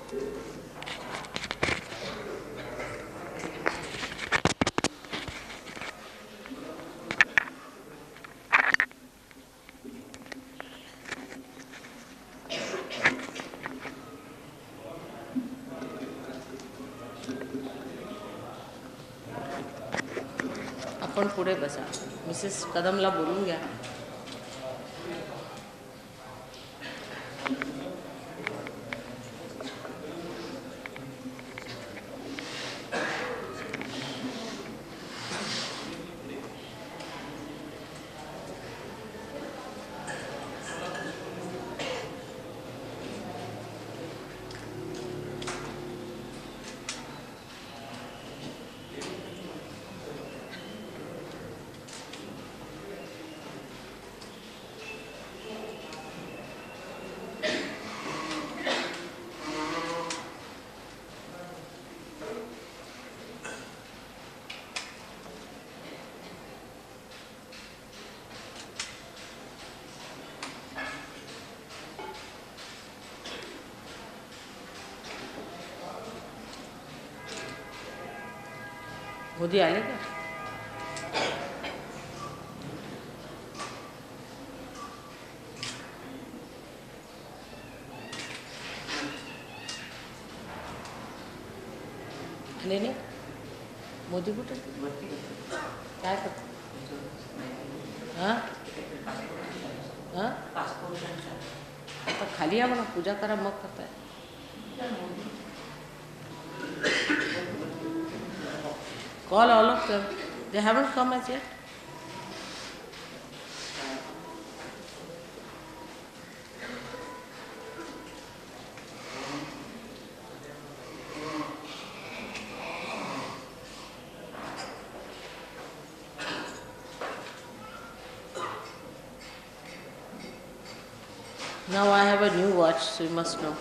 आपण पुढे बसा. मिसेस कदमला बोलून घ्या. मोदी आले का? आले नाही? मोदी कुठे काय करतो? हां हां आता खाली या म्हणा, पूजा करा मग करताय. Call all of them. They haven't come as yet. Now I have a new watch, so you must know.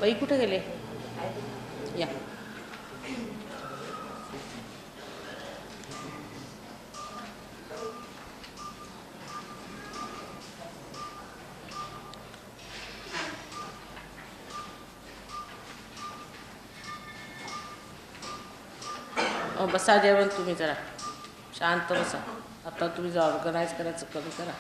By कुठे गेले? या. बसा जेवण तुम्ही जरा शांत बसा. आता तुम्ही जर ऑर्गनाइज करायचं कमी करा.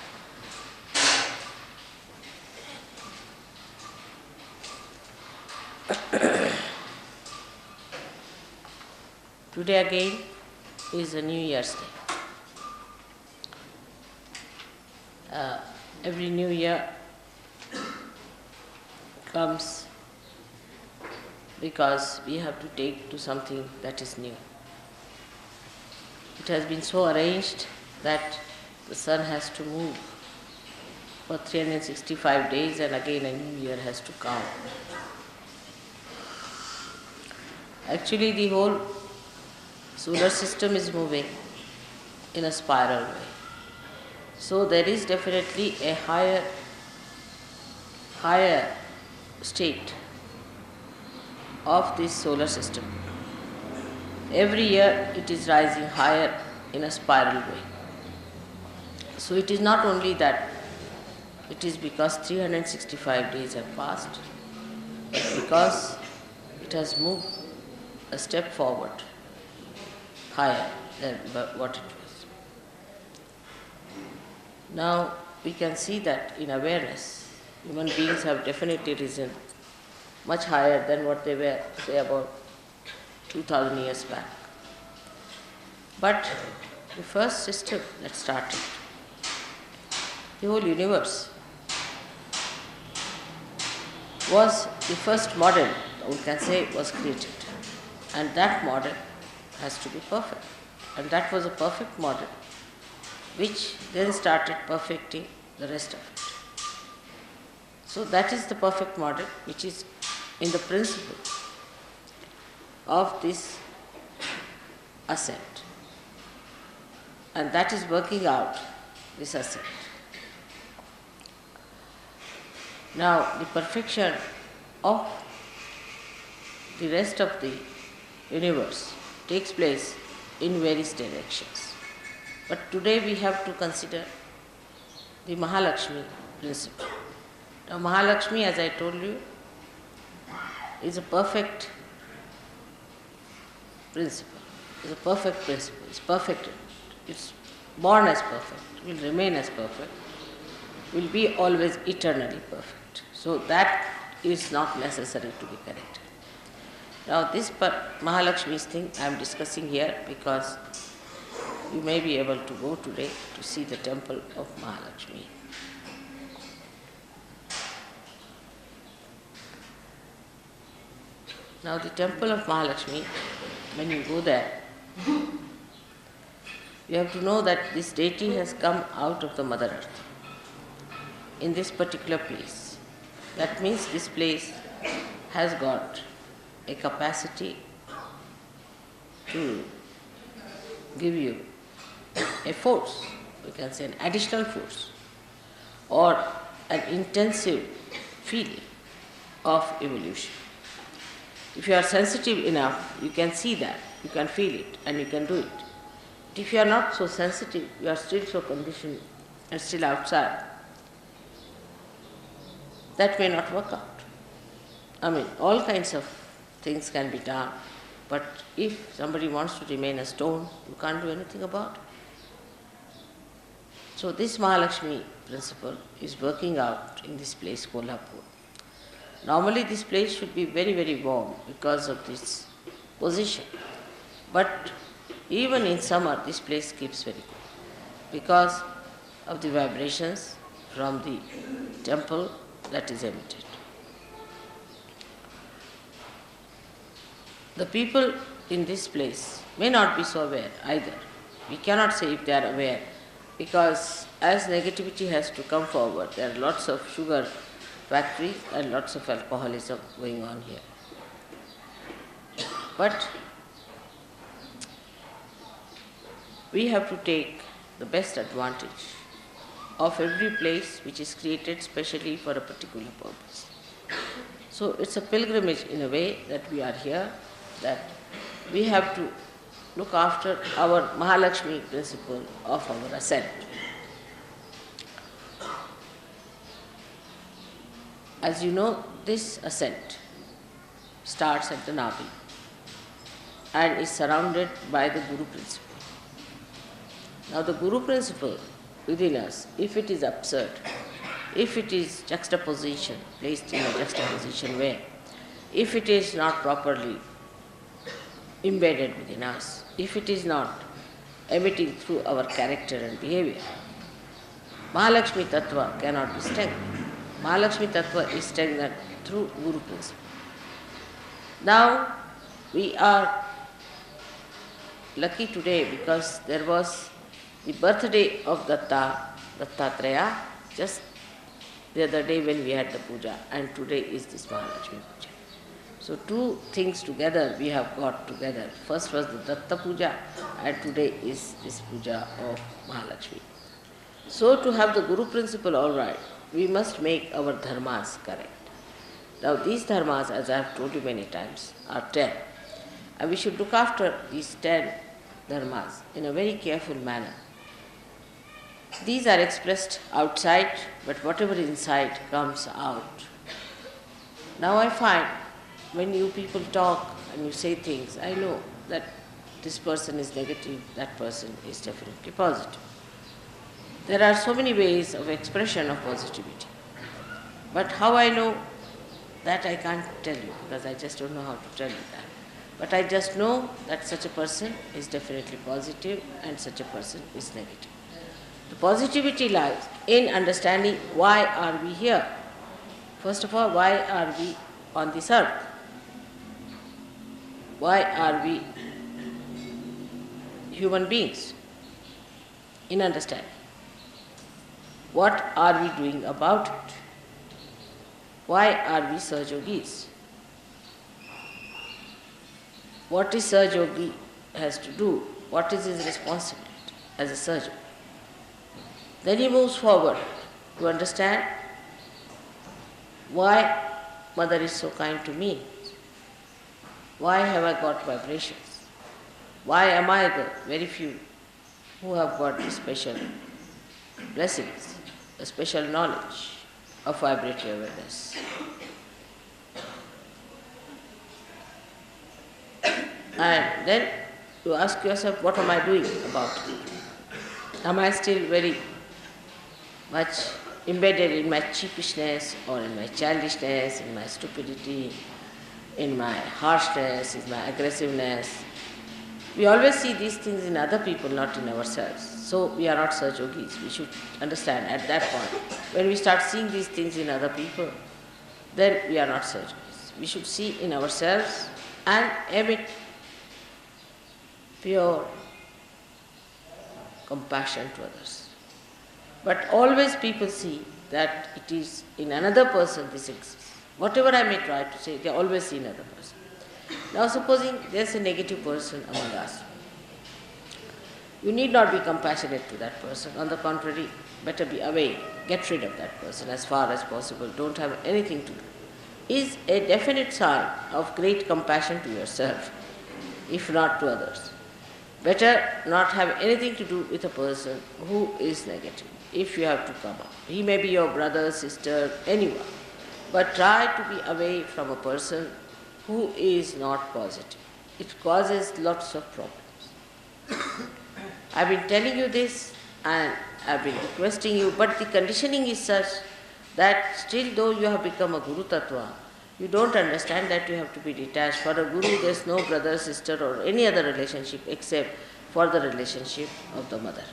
Today again is a New Year's Day. Every New Year comes because we have to take to something that is new. It has been so arranged that the sun has to move for 365 days and again a new year has to come. Actually, the whole solar system is moving in a spiral way. So there is definitely a higher state of this solar system. Every year it is rising higher in a spiral way. So it is not only that it is because 365 days have passed, but because it has moved a step forward, higher than what it was. Now we can see that in awareness, human beings have definitely risen much higher than what they were, say, about 2000 years back. But the first system that started, the whole universe, was the first model, we can say, was created. And that model has to be perfect. And that was a perfect model, which then started perfecting the rest of it. So that is the perfect model, which is in the principle of this ascent. And that is working out this ascent. Now, the perfection of the rest of the universe takes place in various directions. But today we have to consider the Mahalakshmi principle. Now, Mahalakshmi, as I told you, is a perfect principle. It's a perfect principle. It's perfect. It's born as perfect, will remain as perfect, will be always eternally perfect. So that is not necessary to be corrected. Now this Mahalakshmi's thing I am discussing here because you may be able to go today to see the temple of Mahalakshmi. Now the temple of Mahalakshmi, when you go there, you have to know that this deity has come out of the Mother Earth in this particular place. That means this place has got a capacity to give you a force, we can say an additional force, or an intensive feeling of evolution. If you are sensitive enough, you can see that, you can feel it, and you can do it. But if you are not so sensitive, you are still so conditioned and still outside, that may not work out. I mean, all kinds of things can be done, but if somebody wants to remain a stone, you can't do anything about it. So this Mahalakshmi principle is working out in this place, Kolhapur. Normally this place should be very, very warm because of this position. But even in summer, this place keeps very cool because of the vibrations from the temple that is emitted. The people in this place may not be so aware either. We cannot say if they are aware, because as negativity has to come forward, there are lots of sugar factories and lots of alcoholism going on here. But we have to take the best advantage of every place which is created specially for a particular purpose. So it's a pilgrimage in a way that we are here, that we have to look after our Mahalakshmi principle of our ascent. As you know, this ascent starts at the Navi and is surrounded by the Guru principle. Now the Guru principle within us, if it is absurd, if it is juxtaposition, placed in a juxtaposition way, if it is not properly embedded within us, if it is not emitting through our character and behavior, Mahalakshmi tattva cannot be strengthened. Mahalakshmi tattva is strengthened through Guru principle. Now we are lucky today because there was the birthday of Dattatreya, just the other day when we had the puja, and today is this Mahalakshmi Puja. So two things together we have got together. First was the Datta Puja and today is this Puja of Mahalakshmi. So to have the Guru principle all right, we must make our dharmas correct. Now these dharmas, as I have told you many times, are 10. And we should look after these 10 dharmas in a very careful manner. These are expressed outside, but whatever is inside comes out. Now I find when you people talk and you say things, I know that this person is negative, that person is definitely positive. There are so many ways of expression of positivity. But how I know that I can't tell you, because I just don't know how to tell you that. But I just know that such a person is definitely positive and such a person is negative. The positivity lies in understanding why are we here. First of all, why are we on this earth? Why are we human beings? In understanding. What are we doing about it? Why are we SahajaYogis? What is SahajaYogi has to do? What is his responsibility as a SahajaYogi? Then he moves forward to understand why Mother is so kind to me. Why have I got vibrations? Why am I the very few who have got the special blessings, the special knowledge of vibratory awareness? And then you ask yourself, what am I doing about it? Am I still very much embedded in my cheapishness or in my childishness, in my stupidity, in my harshness, in my aggressiveness? We always see these things in other people, not in ourselves. So we are not SahajaYogis. We should understand at that point. When we start seeing these things in other people, then we are not SahajaYogis. We should see in ourselves and emit pure compassion to others. But always people see that it is in another person this exists. Whatever I may try to say, they always see another person. Now supposing there is a negative person among us. You need not be compassionate to that person. On the contrary, better be away. Get rid of that person as far as possible. Don't have anything to do. Is a definite sign of great compassion to yourself, if not to others. Better not have anything to do with a person who is negative, if you have to come up. He may be your brother, sister, anyone. But try to be away from a person who is not positive. It causes lots of problems. I've been telling you this and I've been requesting you, but the conditioning is such that still though you have become a Guru Tattva, you don't understand that you have to be detached. For a Guru there is no brother, sister or any other relationship except for the relationship of the mother.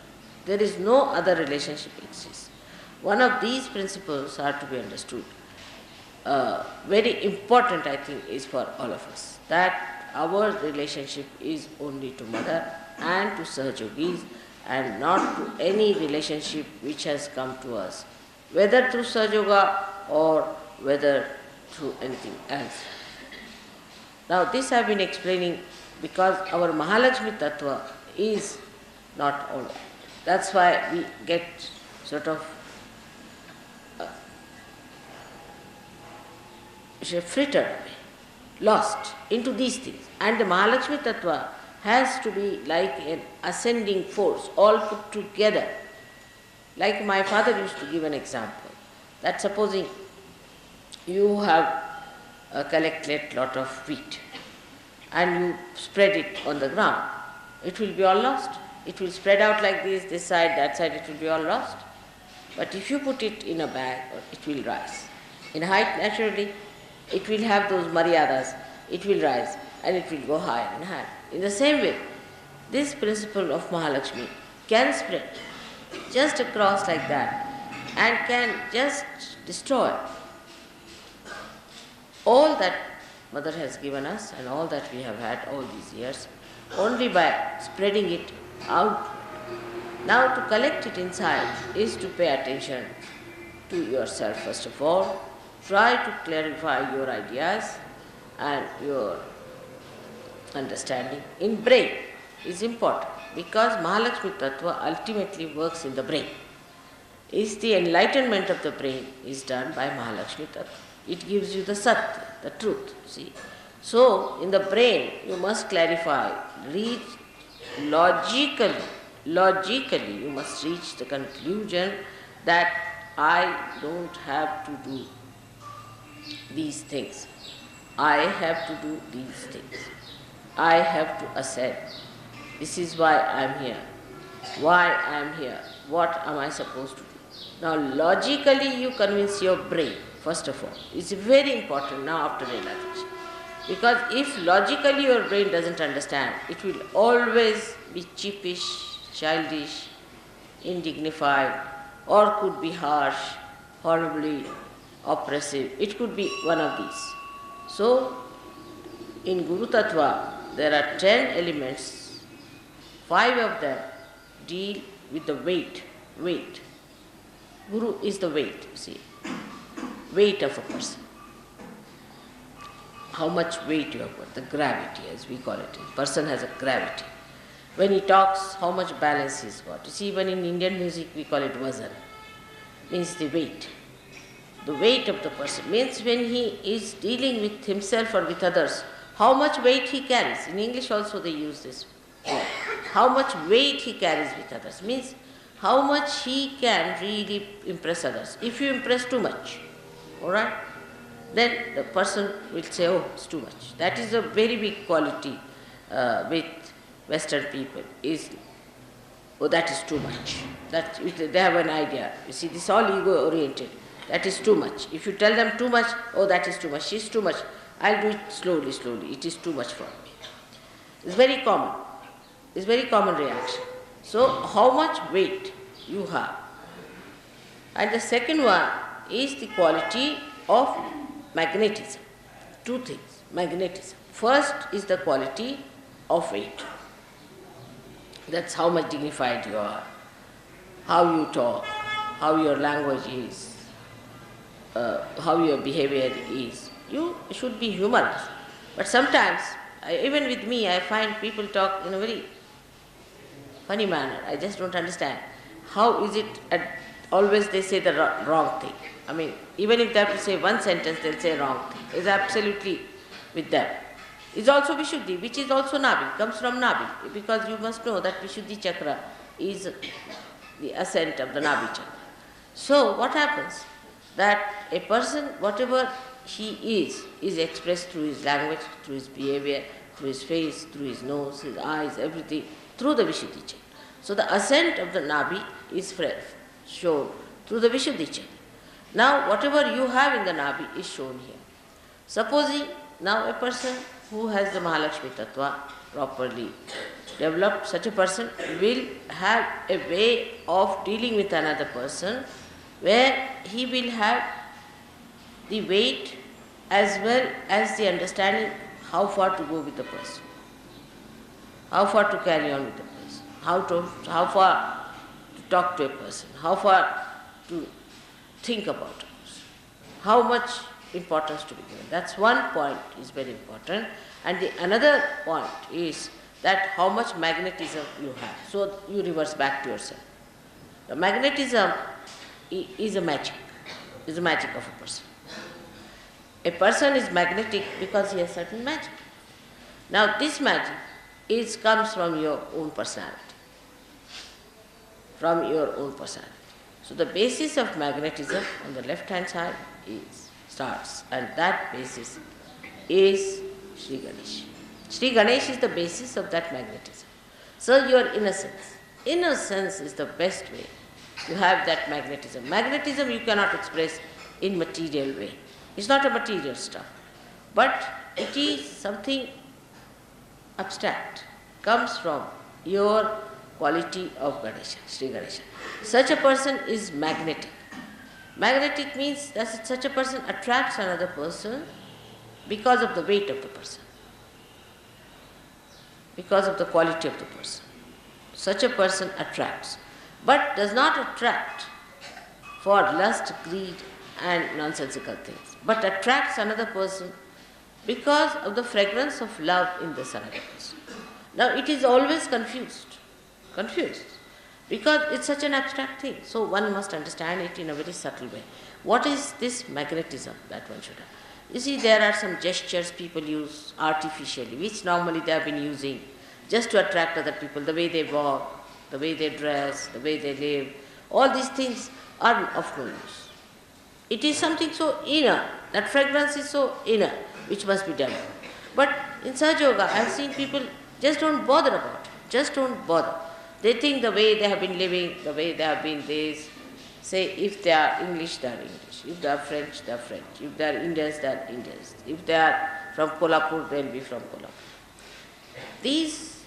There is no other relationship exists. One of these principles are to be understood. Very important, I think, is for all of us, that our relationship is only to Mother and to SahajaYogis and not to any relationship which has come to us, whether through SahajaYoga or whether through anything else. Now this I have been explaining because our Mahalakshmi tattva is not all that. That's why we get sort of frittered away, lost into these things. And the Mahalakshmi tattva has to be like an ascending force, all put together. Like my father used to give an example, that supposing you have collected lot of wheat and you spread it on the ground, it will be all lost. It will spread out like this side, that side, it will be all lost. But if you put it in a bag, it will rise. In height, naturally, it will have those maryadas, it will rise and it will go higher and higher. In the same way, this principle of Mahalakshmi can spread just across like that and can just destroy all that Mother has given us and all that we have had all these years only by spreading it out. Now to collect it inside is to pay attention to yourself first of all. Try to clarify your ideas and your understanding in brain is important because Mahalakshmi tattva ultimately works in the brain. Is the enlightenment of the brain is done by Mahalakshmi tattva. It gives you the satya, the truth, see. So in the brain you must clarify, reach logically logically you must reach the conclusion that I don't have to do these things. I have to do these things. I have to ascend. This is why I am here. Why I am here. What am I supposed to do? Now logically you convince your brain, first of all. It's very important now after realization. Because if logically your brain doesn't understand, it will always be cheapish, childish, indignified, or could be harsh, horribly oppressive. It could be one of these. So, in Guru Tattva, there are 10 elements. 5 of them deal with the weight. Guru is the weight, you see. Weight of a person. How much weight you have got, the gravity as we call it. A person has a gravity. When he talks, how much balance he's got. You see, even in Indian music we call it vazan. Means the weight. The weight of the person means when he is dealing with himself or with others, how much weight he carries. In English also they use this word. How much weight he carries with others means how much he can really impress others. If you impress too much, alright, then the person will say, oh, it's too much. That is a very big quality with Western people, is, oh, that is too much. That they have an idea. You see, this is all ego-oriented. That is too much. If you tell them too much, oh, that is too much, she's too much, I'll do it slowly, it is too much for me. It's very common. It's very common reaction. So, how much weight you have. And the second one is the quality of magnetism. 2 things, magnetism. First is the quality of weight. That's how much dignified you are, how you talk, how your language is, how your behavior is. You should be humorous. But sometimes, even with me, I find people talk in a very funny manner. I just don't understand. How is it always they say the wrong thing? I mean, even if they have to say one sentence, they'll say wrong thing. It's absolutely with them. It's also Vishuddhi, which is also Nabi, comes from Nabi, because you must know that Vishuddhi chakra is the ascent of the Nabi chakra. So what happens? That a person, whatever he is expressed through his language, through his behavior, through his face, through his nose, his eyes, everything, through the Vishuddhi chakra. So the ascent of the Nabi is shown through the Vishuddhi chakra. Now whatever you have in the Nabi is shown here. Supposing now a person who has the Mahalakshmi tattva properly developed, such a person will have a way of dealing with another person where he will have the weight as well as the understanding how far to go with the person, how far to carry on with the person, how far to talk to a person, how far to think about a person, how much importance to be given. That's one point is very important. And the another point is that how much magnetism you have. So you reverse back to yourself. The magnetism is a magic of a person. A person is magnetic because he has certain magic. Now this magic comes from your own personality. From your own personality. So the basis of magnetism on the left hand side starts, and that basis is Shri Ganesh. Shri Ganesh is the basis of that magnetism. So your innocence. Innocence is the best way to have that magnetism. Magnetism you cannot express in material way. It's not a material stuff. But it is something abstract. Comes from your quality of Ganesha, Shri Ganesha. Such a person is magnetic. Magnetic means that such a person attracts another person because of the weight of the person, because of the quality of the person. Such a person attracts, but does not attract for lust, greed and nonsensical things, but attracts another person because of the fragrance of love in this another person. Now it is always confused, because it's such an abstract thing. So one must understand it in a very subtle way. What is this magnetism that one should have? You see, there are some gestures people use artificially, which normally they have been using just to attract other people, the way they walk, the way they dress, the way they live, all these things are of no use. It is something so inner, that fragrance is so inner, which must be done. But in SahajaYoga, I have seen people just don't bother about it, just don't bother. They think the way they have been living, the way they have been this, say if they are English, they are English. If they are French, they are French. If they are Indians, they are Indians. If they are from Kolhapur, they will be from Kolhapur. These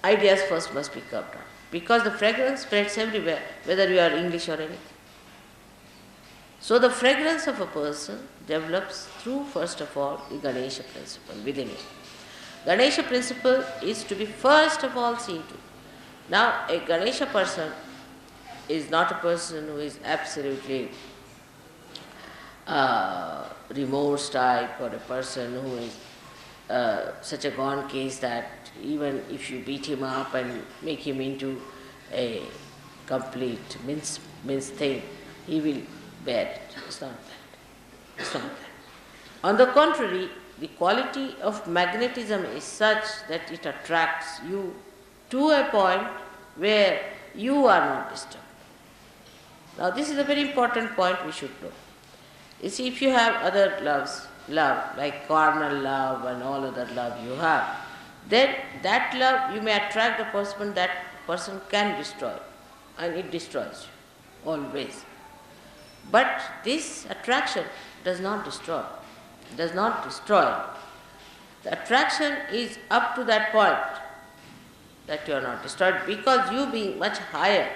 ideas first must be curbed down, because the fragrance spreads everywhere, whether you are English or anything. So the fragrance of a person develops through, first of all, the Ganesha principle within it. Ganesha principle is to be first of all seen to. Now, a Ganesha person is not a person who is absolutely remorse type, or a person who is such a gone case that even if you beat him up and make him into a complete mince thing, he will bear it. It's not that. It's not that. On the contrary, the quality of magnetism is such that it attracts you to a point where you are not disturbed. Now this is a very important point we should know. You see, if you have other love, like carnal love and all other love you have, then that love you may attract the person, that person can destroy, and it destroys you, always. But this attraction does not destroy. Does not destroy. The attraction is up to that point that you are not destroyed, because you being much higher,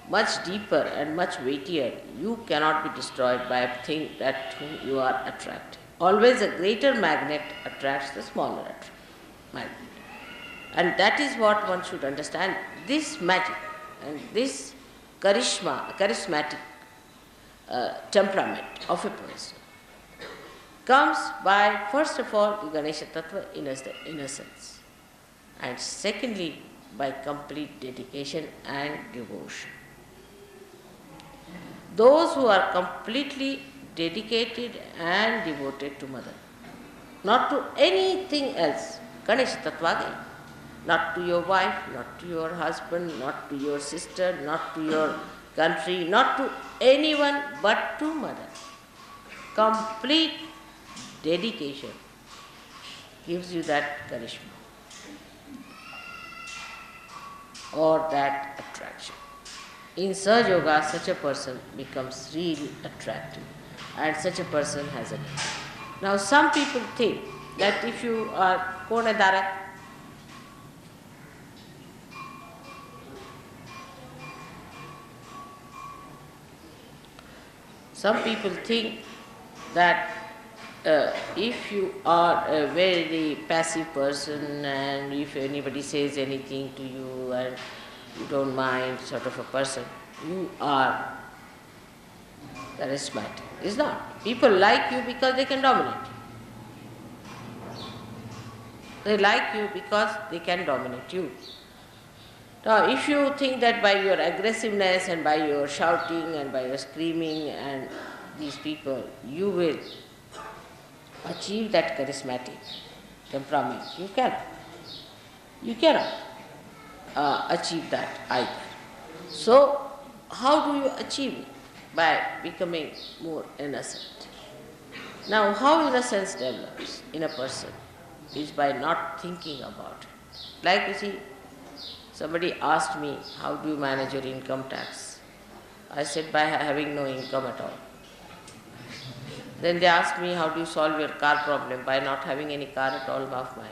much deeper and much weightier, you cannot be destroyed by a thing that whom you are attracting. Always a greater magnet attracts the smaller magnet. And that is what one should understand. This magic and this charismatic temperament of a person comes by, first of all, the Ganesha tattva, innocence, and secondly, by complete dedication and devotion. Those who are completely dedicated and devoted to Mother, not to anything else, Ganesha tattva again, not to your wife, not to your husband, not to your sister, not to your country, not to anyone but to Mother. Complete dedication gives you that charisma or that attraction. In SahajaYoga, such a person becomes really attractive, and such a person has a. Now, some people think that if you are Konadara, some people think that if you are a very passive person, and if anybody says anything to you and you don't mind, sort of a person, you are charismatic. It's not. People like you because they can dominate you. They like you because they can dominate you. Now, if you think that by your aggressiveness and by your shouting and by your screaming and these people, you will achieve that charismatic temperament, you cannot. You cannot achieve that either. So, how do you achieve it? By becoming more innocent. Now, how innocence develops in a person is by not thinking about it. Like you see, somebody asked me, how do you manage your income tax? I said, by having no income at all. Then they asked me, how do you solve your car problem? By not having any car at all of my own.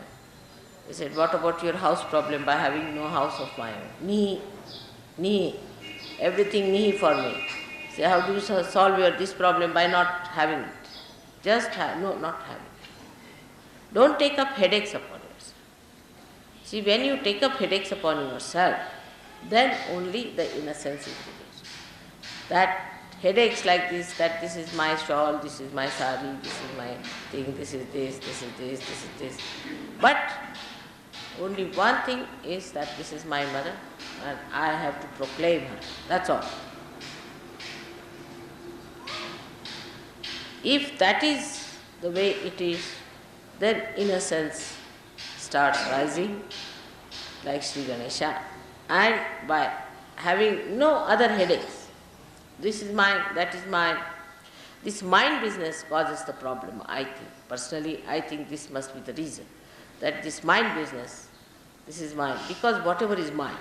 They said, what about your house problem? By having no house of my own. Nihi, everything nihi for me. Say, how do you solve this problem? By not having it. Just not having it. Don't take up headaches upon yourself. See, when you take up headaches upon yourself, then only the innocence is reduced. That headaches like this, that this is my shawl, this is my sari, this is my thing, this is this, this is this, this is this. But only one thing is that this is my mother and I have to proclaim her. That's all. If that is the way it is, then innocence starts rising like Sri Ganesha, and by having no other headaches. This is mine, that is mine. This mind business causes the problem, I think. Personally, I think this must be the reason. That this mind business, this is mine, because whatever is mine.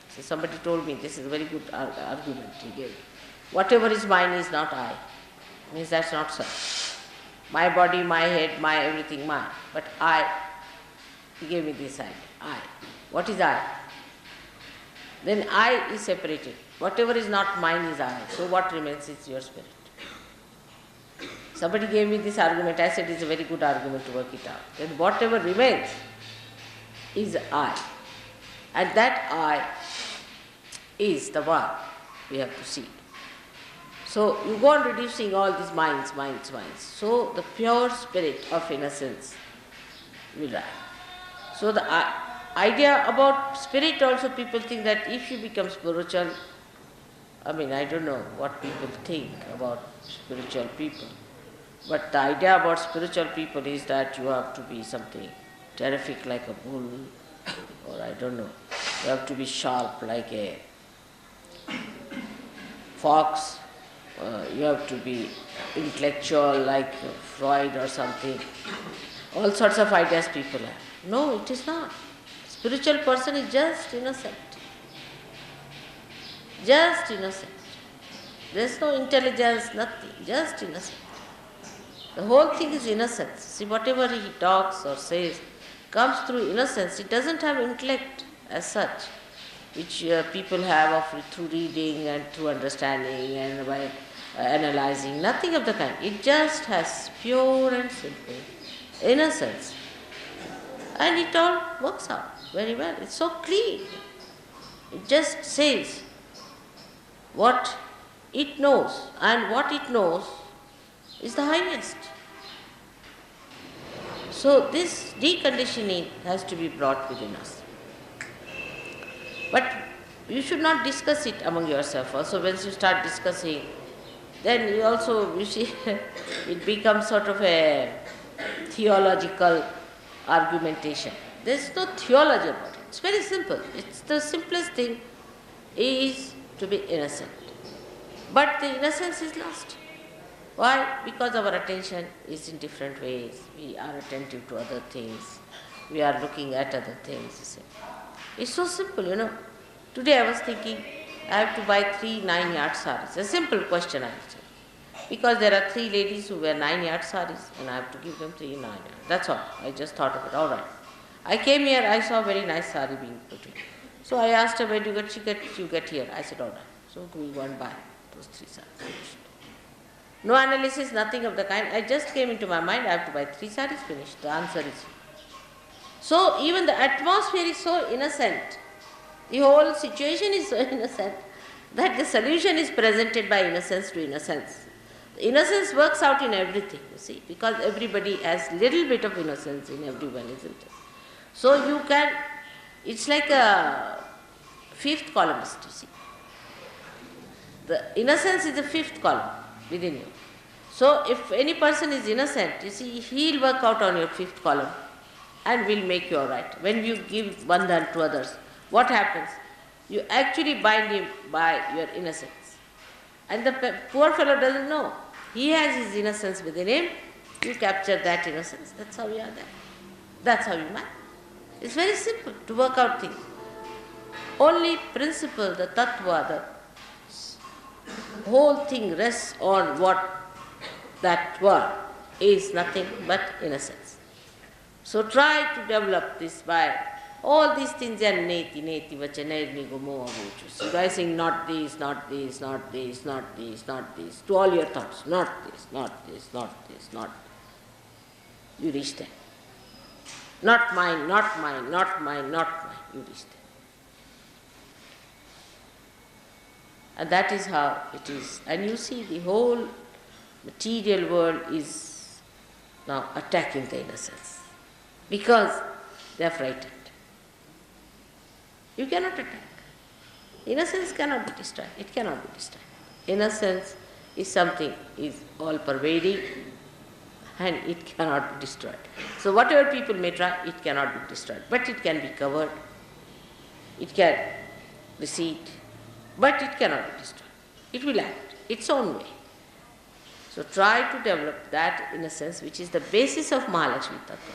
So somebody told me, this is a very good argument he gave. Whatever is mine is not I. Means that's not so. My body, my head, my everything mine. But I, he gave me this idea, I. What is I? Then I is separated. Whatever is not mine is I. So what remains is your spirit. Somebody gave me this argument, I said it's a very good argument to work it out. Then whatever remains is I. And that I is the one we have to see. So you go on reducing all these minds. So the pure spirit of innocence will rise. So the idea about spirit also, people think that if you become spiritual, I don't know what people think about spiritual people. But the idea about spiritual people is that you have to be something terrific like a bull, or I don't know, you have to be sharp like a fox, you have to be intellectual like Freud or something. All sorts of ideas people have. No, it is not. Spiritual person is just innocent. Just innocent. There is no intelligence, nothing, just innocent. The whole thing is innocence. See, whatever he talks or says comes through innocence. It doesn't have intellect as such, which people have through reading and through understanding and by analyzing. Nothing of the kind. It just has pure and simple innocence. And it all works out very well. It's so clean. It just says what it knows, and what it knows is the highest. So this deconditioning has to be brought within us. But you should not discuss it among yourself. Also, once you start discussing, then you see, it becomes sort of a theological argumentation. There is no theology about it. It's very simple. It's the simplest thing is to be innocent. But the innocence is lost. Why? Because our attention is in different ways. We are attentive to other things. We are looking at other things. You see. It's so simple, Today I was thinking, I have to buy 3 9-yard saris. A simple question I answered. Because there are 3 ladies who wear 9-yard saris, and I have to give them 3 9-yard. That's all. I just thought of it. All right. I came here, I saw a very nice sari being put in. So I asked her, where do you get? She you get here. I said, all right. So we go and buy those 3 saris. No analysis, nothing of the kind. I just came into my mind, I have to buy 3 saris, finished. The answer is. So even the atmosphere is so innocent. The whole situation is so innocent that the solution is presented by innocence to innocence. The innocence works out in everything, you see, because everybody has little bit of innocence in everyone, isn't it? So you can, it's like a 5th columnist, you see. The innocence is the 5th column within you. So if any person is innocent, you see, he'll work out on your 5th column and will make you all right. When you give bandhan to others, what happens? You actually bind him by your innocence. And the poor fellow doesn't know. He has his innocence within him. You capture that innocence. That's how you are there. That's how you mind. It's very simple to work out things. Only principle, the tattva, the whole thing rests on what that word is nothing but innocence. So try to develop this by all these things are neti vachanair nigumo avuchu. So by saying not this, not this, not this, not this, not this, to all your thoughts, not this, not this, not this, not this. You reach there. Not mine, not mine, not mine, not mine. You reach there. And that is how it is. And you see the whole material world is now attacking the innocence because they are frightened. You cannot attack. Innocence cannot be destroyed. It cannot be destroyed. Innocence is something is all pervading and it cannot be destroyed. So whatever people may try, it cannot be destroyed. But it can be covered, It can recede, but it cannot be destroyed. It will act its own way. So try to develop that innocence, which is the basis of Mahalakshmi tattva,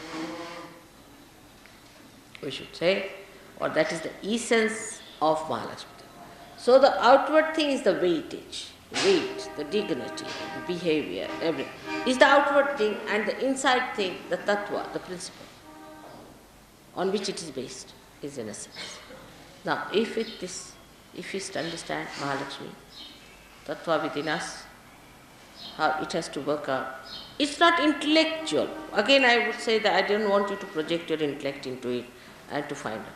we should say, or that is the essence of Mahalakshmi tattva. So the outward thing is the weightage, the dignity, the behavior, everything is the outward thing, and the inside thing, the tattva, the principle on which it is based, is innocence. Now, if we understand Mahalakshmi tattva within us, how it has to work out. It's not intellectual. Again, I would say that I don't want you to project your intellect into it and to find out.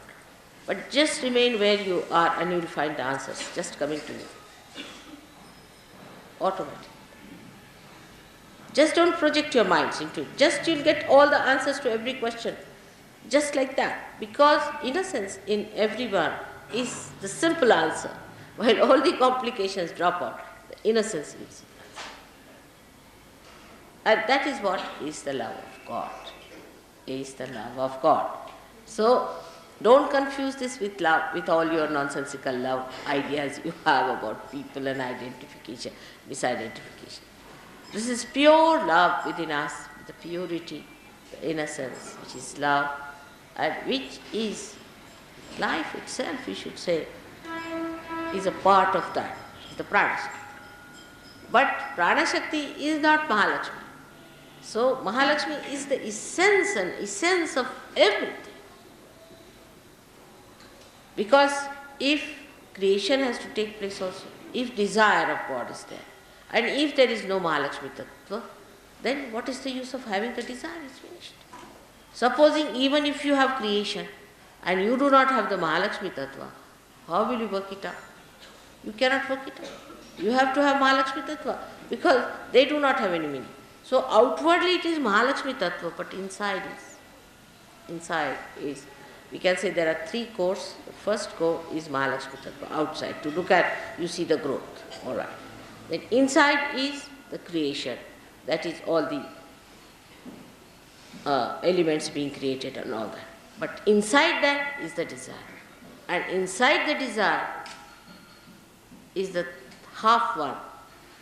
But just remain where you are and you will find the answers just coming to you. Automatically. Just don't project your minds into it. Just you'll get all the answers to every question. Just like that. Because innocence in everyone is the simple answer. While all the complications drop out, the innocence is. And that is what is the love of God. Is the love of God. So, don't confuse this with love, with all your nonsensical love ideas you have about people and identification, misidentification. This is pure love within us, the purity, the innocence, which is love, and which is life itself, we should say, is a part of that, the Prana Shakti. But Prana Shakti is not Mahalakshmi. So Mahalakshmi is the essence of everything. Because if creation has to take place also, if desire of God is there, and if there is no Mahalakshmi tattva, then what is the use of having the desire? It's finished. Supposing even if you have creation and you do not have the Mahalakshmi tattva, how will you work it out? You cannot work it out. You have to have Mahalakshmi tattva because they do not have any meaning. So outwardly it is Mahalakshmi tattva, but inside is, we can say there are three cores. The first core is Mahalakshmi tattva, outside. To look at, you see the growth. All right. Then inside is the creation. That is all the elements being created and all that. But inside that is the desire. And inside the desire is the half one,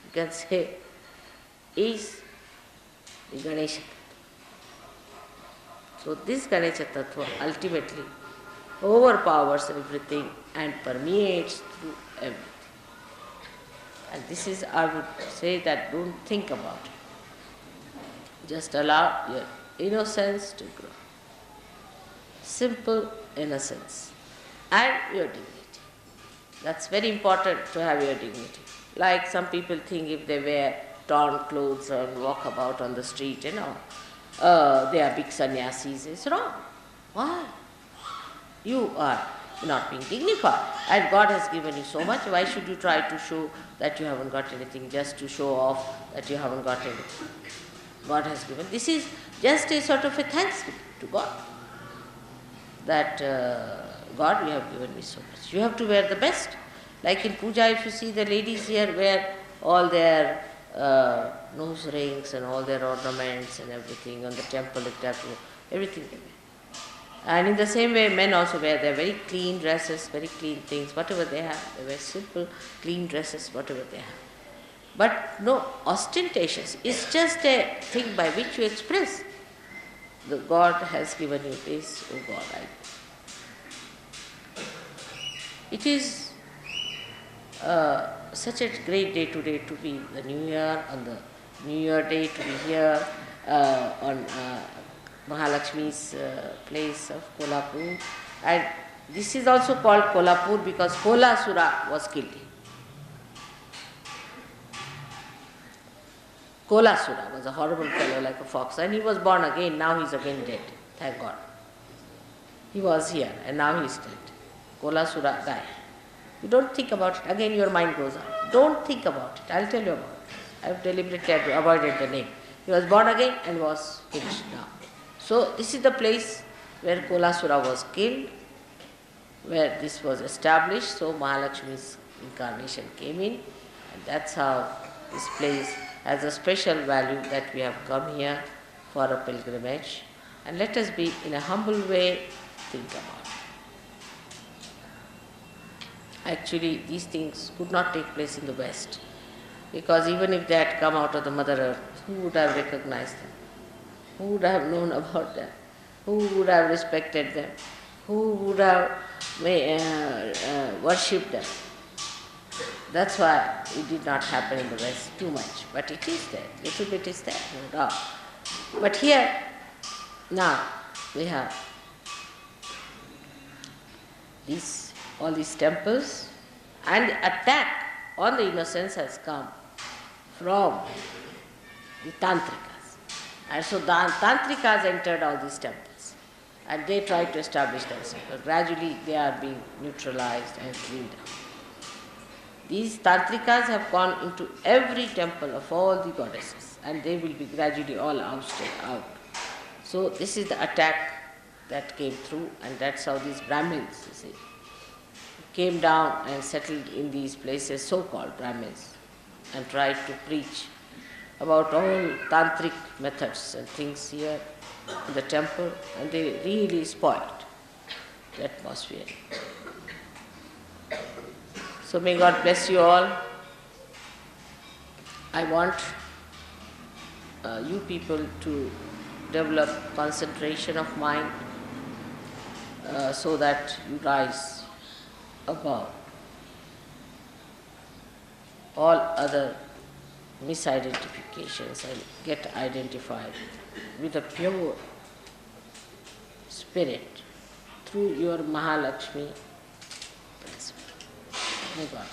you can say, is the Ganesha tattva. So this Ganesha tattva ultimately overpowers everything and permeates through everything. And this is, I would say that don't think about it. Just allow your innocence to grow. Simple innocence. And your dignity. That's very important to have your dignity. Like some people think if they wear torn clothes and walk about on the street, they are big sannyasis. It's wrong. Why? You are not being dignified. And God has given you so much. Why should you try to show that you haven't got anything, just to show off that you haven't got anything? God has given. This is just a sort of a thanks to God. That God, you have given me so much. You have to wear the best. Like in puja, if you see the ladies here wear all their nose rings and all their ornaments and everything on the temple, everything they wear. And in the same way, men also wear their very clean dresses, very clean things, whatever they have. They wear simple, clean dresses, whatever they have. But no ostentatious. It's just a thing by which you express. The God has given you this, oh God, It is such a great day today to be the New Year, on the New Year day to be here on Mahalakshmi's place of Kolhapur. And this is also called Kolhapur because Kolasura was killed. Kolasura was a horrible fellow like a fox, and he was born again. Now he is again dead. Thank God. He was here and now he is dead. Kolasura died. You don't think about it. Again your mind goes on. Don't think about it. I'll tell you about it. I have deliberately avoided the name. He was born again and was finished now. So this is the place where Kolasura was killed, where this was established. So Mahalakshmi's incarnation came in, and that's how this place has a special value that we have come here for a pilgrimage. And let us be in a humble way think about it. Actually, these things could not take place in the West, because even if they had come out of the Mother Earth, who would have recognized them? Who would have known about them? Who would have respected them? Who would have worshipped them? That's why it did not happen in the West too much. But it is there, little bit is there, no doubt. But here, now, we have all these temples, and the attack on the innocence has come from the Tantrikas. And so the Tantrikas entered all these temples and they tried to establish themselves. But gradually they are being neutralized and cleaned up. These Tantrikas have gone into every temple of all the goddesses and they will be gradually all ousted out. So this is the attack that came through, and that's how these Brahmins, you see, came down and settled in these places, so-called Brahmins, and tried to preach about all tantric methods and things here in the temple, and they really spoiled the atmosphere. So may God bless you all. I want you people to develop concentration of mind so that you rise above all other misidentifications and get identified with a pure spirit through your Mahalakshmi principle. May God